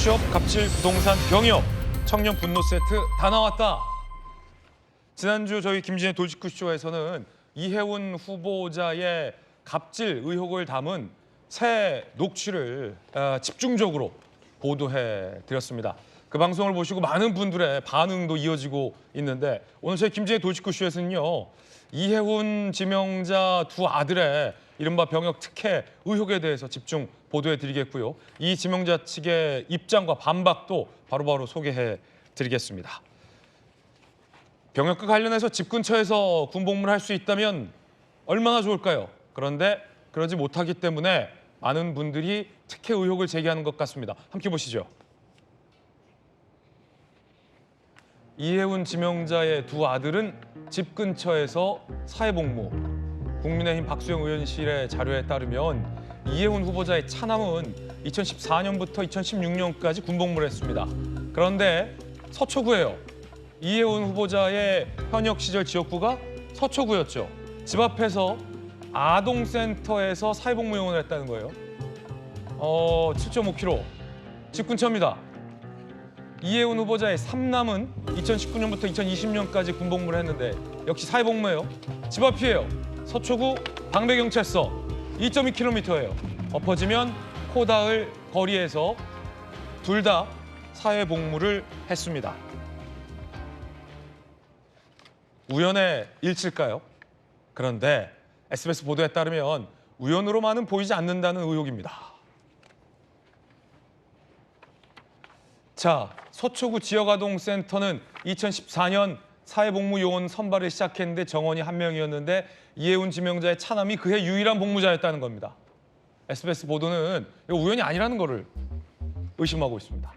취업, 갑질, 부동산, 병역, 청년 분노 세트 다 나왔다. 지난주 저희 김진의 돌직구쇼에서는 이혜훈 후보자의 갑질 의혹을 담은 새 녹취를 집중적으로 보도해 드렸습니다. 그 방송을 보시고 많은 분들의 반응도 이어지고 있는데 오늘 저희 김진의 돌직구쇼에서는요. 이혜훈 지명자 두 아들의 이른바 병역 특혜 의혹에 대해서 집중 보도해 드리겠고요. 이 지명자 측의 입장과 반박도 바로바로 소개해 드리겠습니다. 병역과 관련해서 집 근처에서 군복무를 할 수 있다면 얼마나 좋을까요? 그런데 그러지 못하기 때문에 많은 분들이 특혜 의혹을 제기하는 것 같습니다. 함께 보시죠. 이혜훈 지명자의 두 아들은 집 근처에서 사회복무. 국민의힘 박수영 의원실의 자료에 따르면 이혜훈 후보자의 차남은 2014년부터 2016년까지 군복무를 했습니다. 그런데 서초구예요. 이혜훈 후보자의 현역 시절 지역구가 서초구였죠. 집 앞에서 아동센터에서 사회복무 요원을 했다는 거예요. 7.5km. 집 근처입니다. 이혜훈 후보자의 삼남은 2019년부터 2020년까지 군복무를 했는데 역시 사회복무예요. 집 앞이에요. 서초구 방배경찰서 2.2km예요. 엎어지면 코 닿을 거리에서 둘 다 사회복무를 했습니다. 우연의 일치일까요? 그런데 SBS 보도에 따르면 우연으로만은 보이지 않는다는 의혹입니다. 자, 서초구 지역아동센터는 2014년 사회복무 요원 선발을 시작했는데 정원이 한 명이었는데 이혜훈 지명자의 차남이 그해 유일한 복무자였다는 겁니다. SBS 보도는 이거 우연이 아니라는 거를 의심하고 있습니다.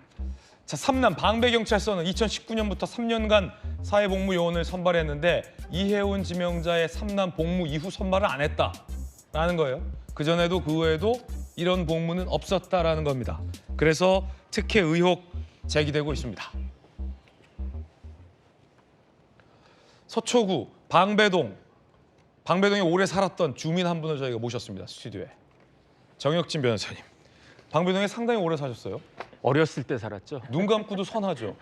자, 삼남 방배경찰서는 2019년부터 3년간 사회복무 요원을 선발했는데 이혜훈 지명자의 삼남 복무 이후 선발을 안 했다라는 거예요. 그전에도 그 후에도 이런 복무는 없었다라는 겁니다. 그래서 특혜 의혹 제기되고 있습니다. 서초구 방배동에 오래 살았던 주민 한 분을 저희가 모셨습니다. 스튜디오에. 정혁진 변호사님. 방배동에 상당히 오래 사셨어요? 어렸을 때 살았죠. 눈 감고도 선하죠.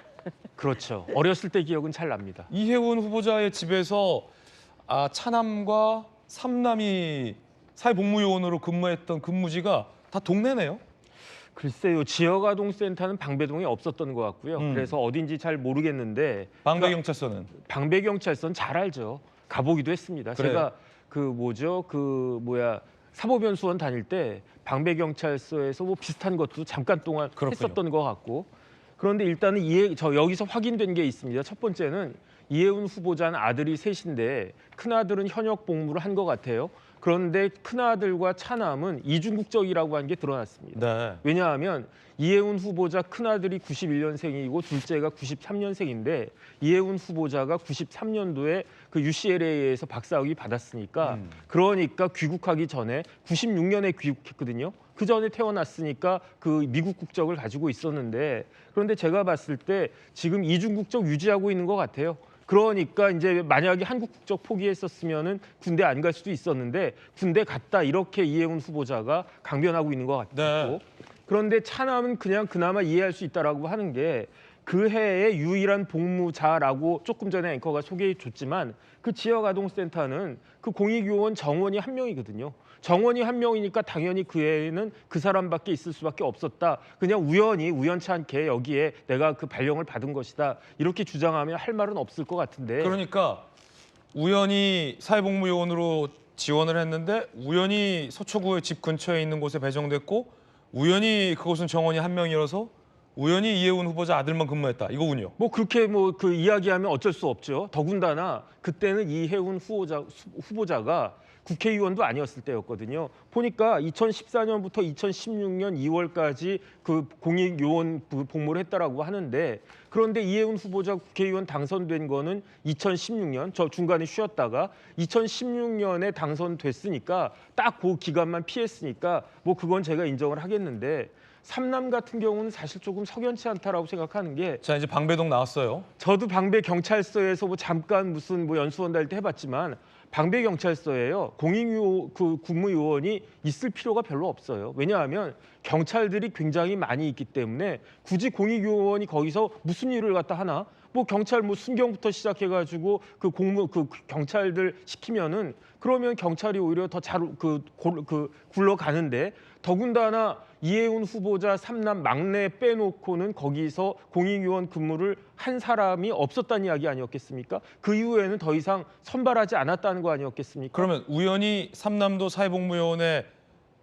그렇죠. 어렸을 때 기억은 잘 납니다. 이혜훈 후보자의 집에서 차남과 삼남이 사회복무요원으로 근무했던 근무지가 다 동네네요? 글쎄요. 지역아동센터는 방배동에 없었던 것 같고요. 그래서 어딘지 잘 모르겠는데 방배경찰서는? 방배경찰서는 잘 알죠. 가보기도 했습니다. 그래요? 제가 사법연수원 다닐 때 방배경찰서에서 뭐 비슷한 것도 잠깐 동안 그렇군요. 했었던 것 같고 그런데 일단은 여기서 확인된 게 있습니다. 첫 번째는 이혜훈 후보자는 아들이 셋인데 큰아들은 현역 복무를 한 것 같아요. 그런데 큰아들과 차남은 이중국적이라고 한 게 드러났습니다. 네. 왜냐하면 이혜훈 후보자 큰아들이 91년생이고 둘째가 93년생인데 이혜훈 후보자가 93년도에 그 UCLA에서 박사학위 받았으니까 그러니까 귀국하기 전에 96년에 귀국했거든요. 그 전에 태어났으니까 그 미국 국적을 가지고 있었는데 그런데 제가 봤을 때 지금 이중국적 유지하고 있는 것 같아요. 그러니까 이제 만약에 한국 국적 포기했었으면은 군대 안 갈 수도 있었는데 군대 갔다 이렇게 이혜훈 후보자가 강변하고 있는 것 같고 네. 그런데 차남은 그냥 그나마 이해할 수 있다라고 하는 게 그 해의 유일한 복무자라고 조금 전에 앵커가 소개해 줬지만 그 지역아동센터는 그 공익요원 정원이 한 명이거든요. 정원이 한 명이니까 당연히 그 해에는 그 사람밖에 있을 수밖에 없었다. 그냥 우연치 않게 여기에 내가 그 발령을 받은 것이다. 이렇게 주장하면 할 말은 없을 것 같은데. 그러니까 우연히 사회복무요원으로 지원을 했는데 우연히 서초구의 집 근처에 있는 곳에 배정됐고 우연히 그곳은 정원이 한 명이어서 우연히 이혜훈 후보자 아들만 근무했다. 이거군요. 뭐 그렇게 그 이야기하면 어쩔 수 없죠. 더군다나 그때는 이혜훈 후보자가 국회의원도 아니었을 때였거든요. 보니까 2014년부터 2016년 2월까지 그 공익요원 복무를 했다라고 하는데 그런데 이혜훈 후보자 국회의원 당선된 거는 2016년 저 중간에 쉬었다가 2016년에 당선됐으니까 딱 그 기간만 피했으니까 뭐 그건 제가 인정을 하겠는데 삼남 같은 경우는 사실 조금 석연치 않다라고 생각하는 게 자, 이제 방배동 나왔어요. 저도 방배 경찰서에서 뭐 잠깐 무슨 뭐 연수원 다닐 때 해봤지만 방배경찰서에요. 그 국무요원이 있을 필요가 별로 없어요. 왜냐하면 경찰들이 굉장히 많이 있기 때문에 굳이 공익요원이 거기서 무슨 일을 갖다 하나? 뭐 경찰 뭐 순경부터 시작해가지고 그 경찰들 시키면은 그러면 경찰이 오히려 더 잘 굴러가는데 더군다나 이해운 후보자 3남 막내 빼놓고는 거기서 공익요원 근무를 한 사람이 없었다는 이야기 아니었겠습니까? 그 이후에는 더 이상 선발하지 않았다는 거 아니었겠습니까? 그러면 우연히 삼남도 사회복무요원에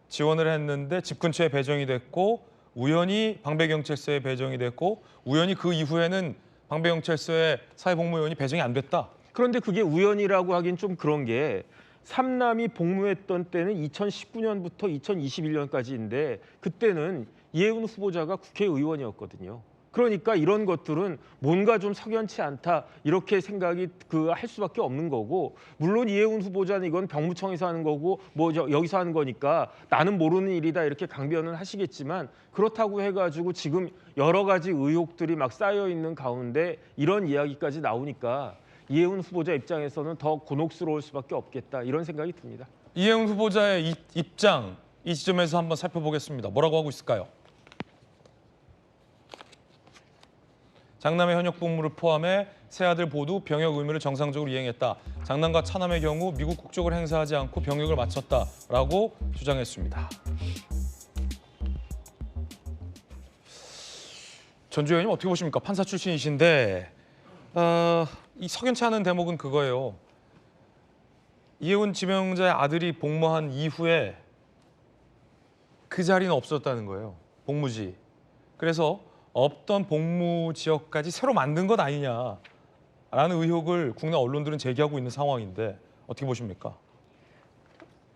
지원을 했는데 집 근처에 배정이 됐고 우연히 방배경찰서에 배정이 됐고 우연히 그 이후에는 방배경찰서에 사회복무요원이 배정이 안 됐다. 그런데 그게 우연이라고 하긴 좀 그런 게 삼남이 복무했던 때는 2019년부터 2021년까지인데 그때는 이해운 후보자가 국회의원이었거든요. 그러니까 이런 것들은 뭔가 좀 석연치 않다 이렇게 생각이 할 수밖에 없는 거고 물론 이해운 후보자는 이건 병무청에서 하는 거고 뭐 여기서 하는 거니까 나는 모르는 일이다 이렇게 강변은 하시겠지만 그렇다고 해가지고 지금 여러 가지 의혹들이 막 쌓여 있는 가운데 이런 이야기까지 나오니까 이해운 후보자 입장에서는 더 곤혹스러울 수밖에 없겠다 이런 생각이 듭니다. 이해운 후보자의 입장 이 지점에서 한번 살펴보겠습니다. 뭐라고 하고 있을까요? 장남의 현역 복무를 포함해 세 아들 모두 병역 의무를 정상적으로 이행했다. 장남과 차남의 경우 미국 국적을 행사하지 않고 병역을 마쳤다라고 주장했습니다. 전주 의원님 어떻게 보십니까? 판사 출신이신데 이 석연치 않은 대목은 그거예요. 이해운 지명자의 아들이 복무한 이후에 그 자리는 없었다는 거예요. 복무지. 그래서 없던 복무 지역까지 새로 만든 것 아니냐라는 의혹을 국내 언론들은 제기하고 있는 상황인데 어떻게 보십니까?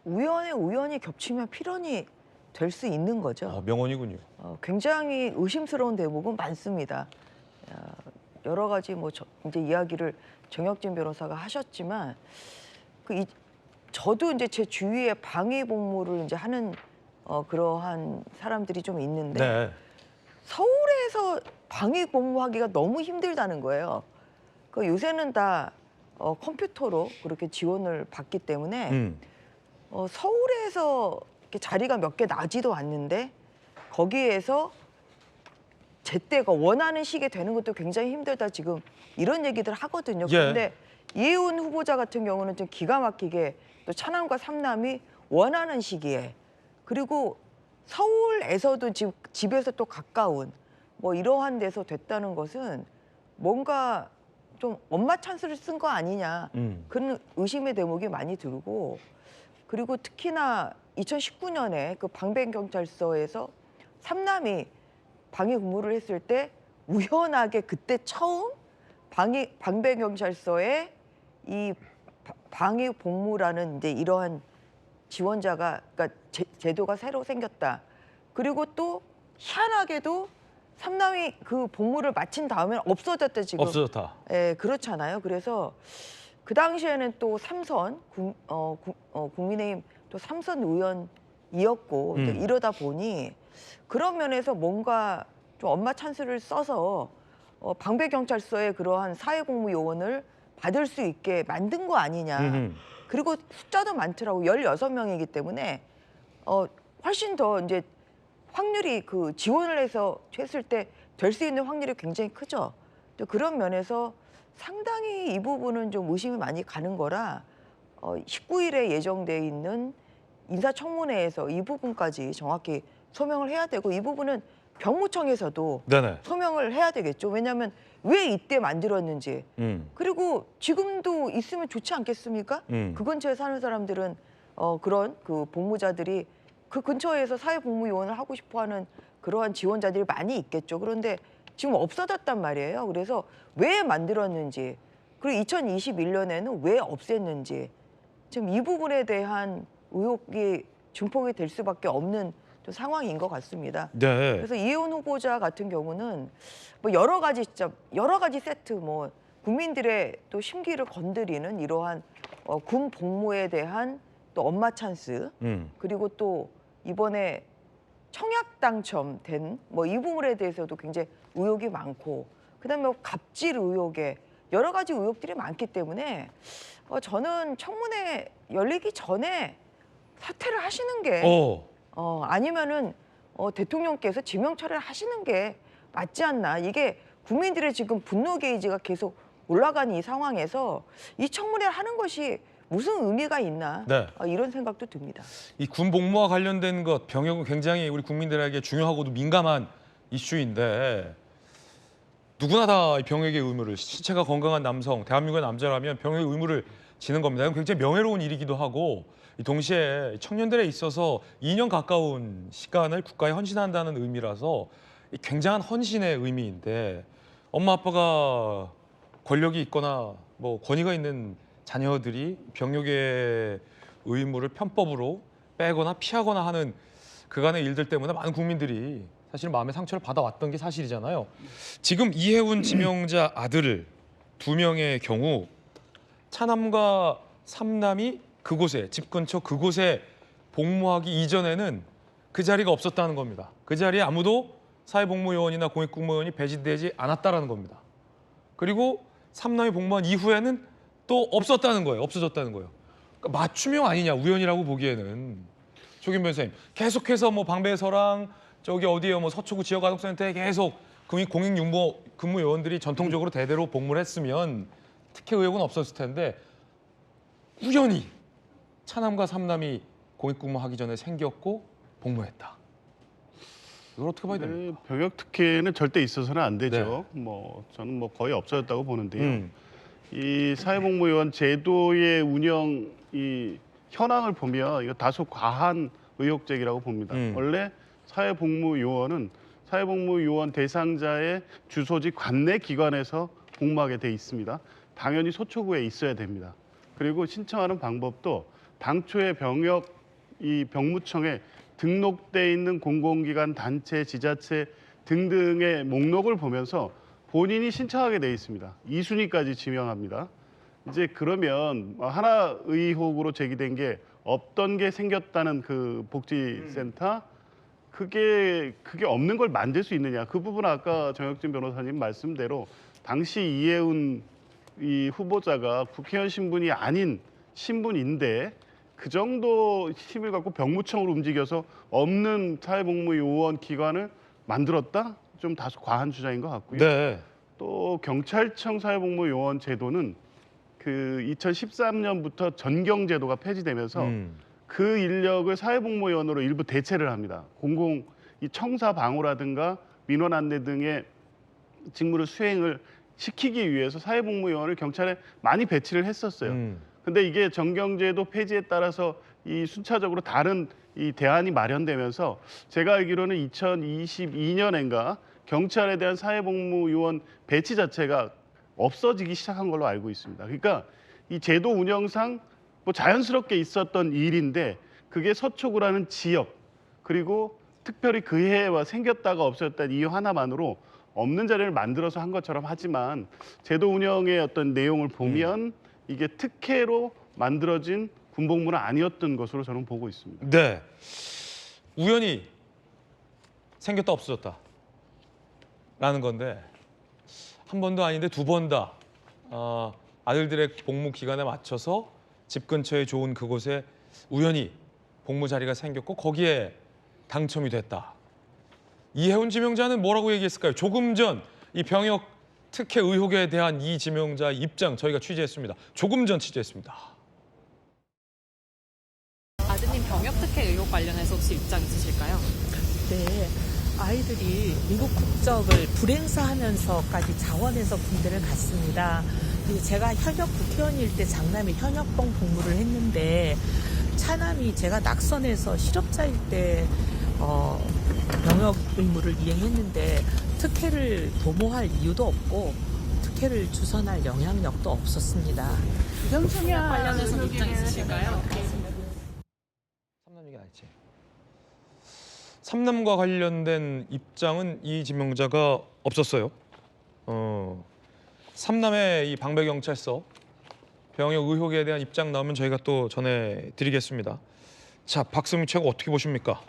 우연이 겹치면 필연이 될 수 있는 거죠. 명언이군요. 굉장히 의심스러운 대목은 많습니다. 여러 가지 이제 이야기를 정혁진 변호사가 하셨지만 저도 이제 제 주위에 방위 복무를 이제 하는 그러한 사람들이 좀 있는데 네. 서울에서 방위 복무하기가 너무 힘들다는 거예요. 요새는 다 컴퓨터로 그렇게 지원을 받기 때문에 서울에서 이렇게 자리가 몇 개 나지도 않는데 거기에서 제때가 원하는 시기에 되는 것도 굉장히 힘들다 지금 이런 얘기들 하거든요. 예. 그런데 이해운 후보자 같은 경우는 좀 기가 막히게 또 차남과 삼남이 원하는 시기에 그리고 서울에서도 집에서 또 가까운 뭐 이러한 데서 됐다는 것은 뭔가 좀 엄마 찬스를 쓴 거 아니냐 그런 의심의 대목이 많이 들고 그리고 특히나 2019년에 그 방배경찰서에서 삼남이 방위 근무를 했을 때 우연하게 그때 처음 방배경찰서에 이 방위 복무라는 이제 이러한 지원자가 그러니까 제도가 새로 생겼다. 그리고 또 희한하게도 삼남이 그 복무를 마친 다음에 없어졌다 지금. 없어졌다. 예, 그렇잖아요. 그래서 그 당시에는 또 삼선 국민의힘 또 삼선 의원이었고 이제 이러다 보니 그런 면에서 뭔가 좀 엄마 찬스를 써서 방배경찰서에 그러한 사회복무 요원을 받을 수 있게 만든 거 아니냐. 그리고 숫자도 많더라고 16명이기 때문에 훨씬 더 이제 확률이 그 지원을 해서 했을 때 될 수 있는 확률이 굉장히 크죠. 또 그런 면에서 상당히 이 부분은 좀 의심이 많이 가는 거라 19일에 예정돼 있는 인사청문회에서 이 부분까지 정확히 소명을 해야 되고 이 부분은 병무청에서도 네네. 소명을 해야 되겠죠. 왜냐하면 왜 이때 만들었는지 그리고 지금도 있으면 좋지 않겠습니까? 그 근처에 사는 사람들은 그런 그 복무자들이 그 근처에서 사회복무요원을 하고 싶어하는 그러한 지원자들이 많이 있겠죠. 그런데 지금 없어졌단 말이에요. 그래서 왜 만들었는지 그리고 2021년에는 왜 없앴는지 지금 이 부분에 대한 의혹이 증폭이 될 수밖에 없는 또 상황인 것 같습니다. 네. 그래서 이해운 후보자 같은 경우는 뭐 여러 가지 세트 뭐 국민들의 또 심기를 건드리는 이러한 군 복무에 대한 또 엄마 찬스 그리고 또 이번에 청약 당첨된 뭐 이 부분에 대해서도 굉장히 의혹이 많고 그다음에 뭐 갑질 의혹에 여러 가지 의혹들이 많기 때문에 저는 청문회 열리기 전에 사퇴를 하시는 게 아니면은 대통령께서 지명 처리를 하시는 게 맞지 않나. 이게 국민들의 지금 분노 게이지가 계속 올라가는 이 상황에서 이 청문회를 하는 것이 무슨 의미가 있나 네. 이런 생각도 듭니다. 이 군 복무와 관련된 것, 병역은 굉장히 우리 국민들에게 중요하고도 민감한 이슈인데 누구나 다 병역의 의무를, 신체가 건강한 남성, 대한민국의 남자라면 병역의 의무를 지는 겁니다. 이건 굉장히 명예로운 일이기도 하고 동시에 청년들에 있어서 2년 가까운 시간을 국가에 헌신한다는 의미라서 굉장한 헌신의 의미인데 엄마 아빠가 권력이 있거나 뭐 권위가 있는 자녀들이 병역의 의무를 편법으로 빼거나 피하거나 하는 그간의 일들 때문에 많은 국민들이 사실 마음의 상처를 받아왔던 게 사실이잖아요. 지금 이해운 지명자 아들 2명의 경우 차남과 삼남이 그곳에, 집 근처 그곳에 복무하기 이전에는 그 자리가 없었다는 겁니다. 그 자리에 아무도 사회복무요원이나 공익근무요원이 배치되지 않았다는 겁니다. 그리고 삼남이 복무한 이후에는 또 없었다는 거예요. 없어졌다는 거예요. 그러니까 맞춤형 아니냐, 우연이라고 보기에는. 조kim 변호사님, 계속해서 뭐 방배서랑 저기 어디에 뭐 서초구 지역아동센터에 계속 공익근무요원들이 전통적으로 대대로 복무를 했으면 특혜 의혹은 없었을 텐데 우연히 차남과 삼남이 공익근무하기 전에 생겼고 복무했다. 이걸 어떻게 봐야 됩니까? 병역 특혜는 절대 있어서는 안 되죠. 뭐 저는 뭐 거의 없어졌다고 보는데요. 이 사회복무요원 제도의 운영 이 현황을 보면 이거 다소 과한 의혹 제기라고 봅니다. 원래 사회복무요원은 사회복무요원 대상자의 주소지 관내 기관에서 복무하게 돼 있습니다. 당연히 소초구에 있어야 됩니다. 그리고 신청하는 방법도 당초에 병역 이 병무청에 등록돼 있는 공공기관, 단체, 지자체 등등의 목록을 보면서 본인이 신청하게 돼 있습니다. 2순위까지 지명합니다. 이제 그러면 하나 의혹으로 제기된 게 없던 게 생겼다는 그 복지센터 그게 없는 걸 만들 수 있느냐. 그 부분 아까 정혁진 변호사님 말씀대로 당시 이해운 이 후보자가 국회의원 신분이 아닌 신분인데 그 정도 힘을 갖고 병무청으로 움직여서 없는 사회복무요원 기관을 만들었다? 좀 다소 과한 주장인 것 같고요. 네. 또 경찰청 사회복무요원 제도는 그 2013년부터 전경제도가 폐지되면서 그 인력을 사회복무요원으로 일부 대체를 합니다. 공공 이 청사 방호라든가 민원 안내 등의 직무를 수행을 시키기 위해서 사회복무요원을 경찰에 많이 배치를 했었어요. 근데 이게 전경제도 폐지에 따라서 이 순차적으로 다른 이 대안이 마련되면서 제가 알기로는 2022년인가 경찰에 대한 사회복무요원 배치 자체가 없어지기 시작한 걸로 알고 있습니다. 그러니까 이 제도 운영상 뭐 자연스럽게 있었던 일인데 그게 서초구라는 지역 그리고 특별히 그 해에 생겼다가 없어졌다는 이유 하나만으로 없는 자리를 만들어서 한 것처럼 하지만 제도 운영의 어떤 내용을 보면 이게 특혜로 만들어진 군복무는 아니었던 것으로 저는 보고 있습니다. 네. 우연히 생겼다 없어졌다 라는 건데 한 번도 아닌데 2번 다 아들들의 복무 기간에 맞춰서 집 근처에 좋은 그곳에 우연히 복무 자리가 생겼고 거기에 당첨이 됐다. 이해운 지명자는 뭐라고 얘기했을까요? 조금 전 이 병역 특혜 의혹에 대한 이 지명자 입장 저희가 취재했습니다. 조금 전 취재했습니다. 아드님 병역 특혜 의혹 관련해서 혹시 입장 있으실까요? 네, 아이들이 미국 국적을 불행사하면서까지 자원해서 군대를 갔습니다. 그리고 제가 현역 국회의원일 때 장남이 현역봉 복무를 했는데 차남이 제가 낙선해서 실업자일 때 병역 의무를 이행했는데 특혜를 도모할 이유도 없고 특혜를 주선할 영향력도 없었습니다. 병역 관련해서 입장 있으실까요? 삼남 얘기 안 했지. 삼남과 관련된 입장은 이 지명자가 없었어요. 삼남의 이 방배경찰서 병역 의혹에 대한 입장 나오면 저희가 또 전해드리겠습니다. 자, 박승민 최고 어떻게 보십니까?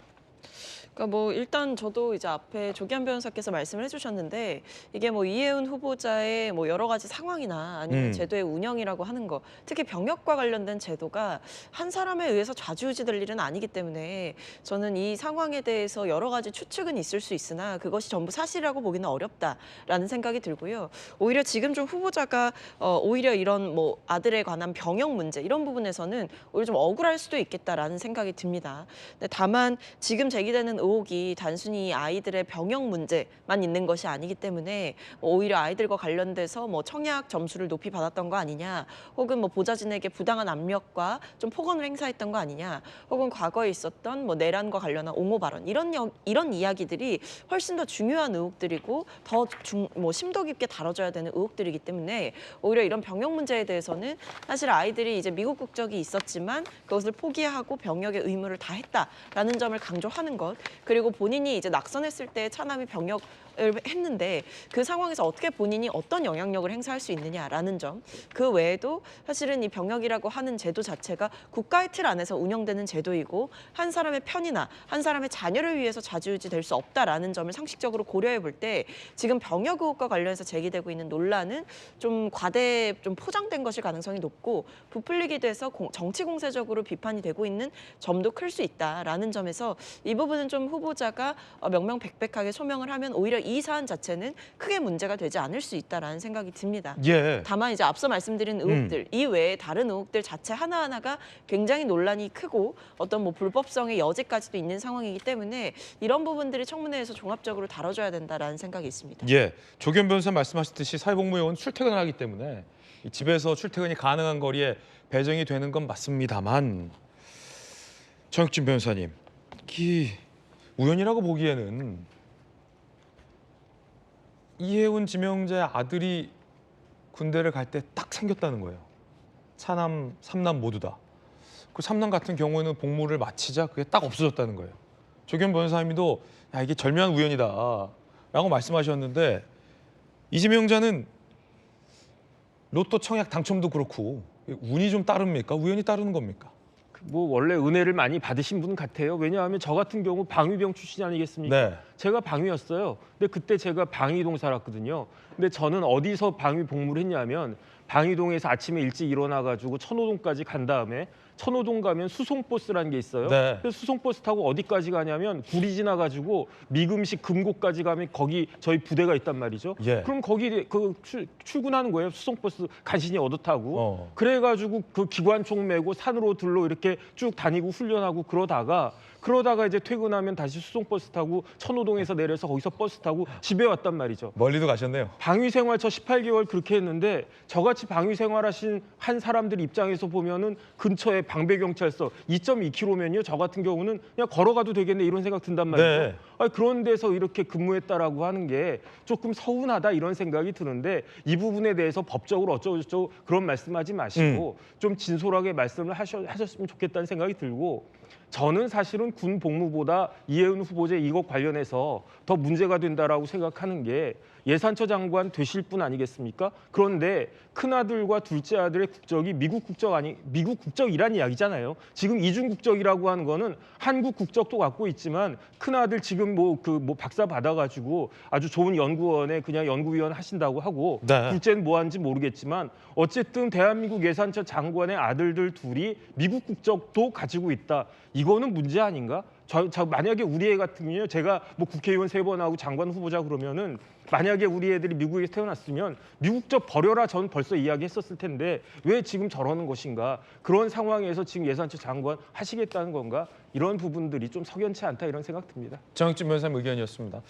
그러니까 뭐 일단 저도 이제 앞에 조기현 변호사께서 말씀을 해주셨는데 이게 뭐 이해운 후보자의 뭐 여러 가지 상황이나 아니면 제도의 운영이라고 하는 거, 특히 병역과 관련된 제도가 한 사람에 의해서 좌지우지될 일은 아니기 때문에 저는 이 상황에 대해서 여러 가지 추측은 있을 수 있으나 그것이 전부 사실이라고 보기는 어렵다라는 생각이 들고요. 오히려 지금 좀 후보자가 오히려 이런 뭐 아들에 관한 병역 문제 이런 부분에서는 오히려 좀 억울할 수도 있겠다라는 생각이 듭니다. 근데 다만 지금 제기되는 의혹이 단순히 아이들의 병역 문제만 있는 것이 아니기 때문에 오히려 아이들과 관련돼서 뭐 청약 점수를 높이 받았던 거 아니냐, 혹은 뭐 보좌진에게 부당한 압력과 좀 폭언을 행사했던 거 아니냐, 혹은 과거에 있었던 뭐 내란과 관련한 옹호 발언 이런 이야기들이 훨씬 더 중요한 의혹들이고 더 뭐 심도 깊게 다뤄져야 되는 의혹들이기 때문에 오히려 이런 병역 문제에 대해서는 사실 아이들이 이제 미국 국적이 있었지만 그것을 포기하고 병역의 의무를 다했다라는 점을 강조하는 것, 그리고 본인이 이제 낙선했을 때 차남이 병역을 했는데 그 상황에서 어떻게 본인이 어떤 영향력을 행사할 수 있느냐라는 점, 그 외에도 사실은 이 병역이라고 하는 제도 자체가 국가의 틀 안에서 운영되는 제도이고 한 사람의 편이나 한 사람의 자녀를 위해서 좌지우지 될 수 없다라는 점을 상식적으로 고려해 볼 때 지금 병역 의혹과 관련해서 제기되고 있는 논란은 좀 좀 포장된 것일 가능성이 높고 부풀리게 돼서 정치 공세적으로 비판이 되고 있는 점도 클 수 있다라는 점에서 이 부분은 좀 후보자가 명명백백하게 소명을 하면 오히려 이 사안 자체는 크게 문제가 되지 않을 수 있다라는 생각이 듭니다. 예. 다만 이제 앞서 말씀드린 의혹들 이외에 다른 의혹들 자체 하나하나가 굉장히 논란이 크고 어떤 뭐 불법성의 여지까지도 있는 상황이기 때문에 이런 부분들이 청문회에서 종합적으로 다뤄줘야 된다라는 생각이 있습니다. 예. 조기현 변호사 말씀하셨듯이 사회복무요원 출퇴근을 하기 때문에 이 집에서 출퇴근이 가능한 거리에 배정이 되는 건 맞습니다만, 정혁진 변호사님, 이 우연이라고 보기에는 이해운 지명자의 아들이 군대를 갈 때 딱 생겼다는 거예요. 차남, 삼남 모두 다. 그 삼남 같은 경우에는 복무를 마치자 그게 딱 없어졌다는 거예요. 조기현 변호사님도 야, 이게 절묘한 우연이다라고 말씀하셨는데, 이 지명자는 로또 청약 당첨도 그렇고 운이 좀 따릅니까? 우연히 따르는 겁니까? 뭐 원래 은혜를 많이 받으신 분 같아요. 왜냐하면 저 같은 경우 방위병 출신 아니겠습니까? 네. 제가 방위였어요. 근데 그때 제가 방위동 살았거든요. 근데 저는 어디서 방위 복무를 했냐면 방위동에서 아침에 일찍 일어나가지고 천호동까지 간 다음에 천호동 가면 수송버스라는 게 있어요. 네. 그래서 수송버스 타고 어디까지 가냐면 구리 지나가지고 미금식 금고까지 가면 거기 저희 부대가 있단 말이죠. 예. 그럼 거기 출근하는 거예요. 수송버스 간신히 얻어 타고. 그래가지고 그 기관총 메고 산으로 들로 이렇게 쭉 다니고 훈련하고 그러다가 이제 퇴근하면 다시 수송버스 타고 천호동에서 내려서 거기서 버스 타고 집에 왔단 말이죠. 멀리도 가셨네요. 방위 생활 저 18개월 그렇게 했는데 저같이 방위 생활하신 한 사람들 입장에서 보면은 근처에 방배경찰서 2.2km면요. 저 같은 경우는 그냥 걸어가도 되겠네 이런 생각 든단 말이죠. 네. 아니, 그런 데서 이렇게 근무했다라고 하는 게 조금 서운하다 이런 생각이 드는데 이 부분에 대해서 법적으로 어쩌고저쩌고 그런 말씀하지 마시고 좀 진솔하게 말씀을 하셨으면 좋겠다는 생각이 들고, 저는 사실은 군 복무보다 이해운 후보자 이것 관련해서 더 문제가 된다라고 생각하는 게 예산처 장관 되실 분 아니겠습니까? 그런데 큰아들과 둘째 아들의 국적이 미국 국적이란 이야기잖아요. 지금 이중 국적이라고 하는 거는 한국 국적도 갖고 있지만 큰아들 지금 뭐 박사 받아가지고 아주 좋은 연구원에 그냥 연구위원 하신다고 하고, 네. 둘째는 뭐 하는지 모르겠지만 어쨌든 대한민국 예산처 장관의 아들들 둘이 미국 국적도 가지고 있다. 이거는 문제 아닌가? 저 만약에 우리 애 같은 경우요, 제가 뭐 국회의원 3번 하고 장관 후보자 그러면은 만약에 우리 애들이 미국에 태어났으면 미국적 버려라 전 벌써 이야기했었을 텐데 왜 지금 저러는 것인가? 그런 상황에서 지금 예산처 장관 하시겠다는 건가? 이런 부분들이 좀 석연치 않다 이런 생각 듭니다. 정혁진 변호사님 의견이었습니다.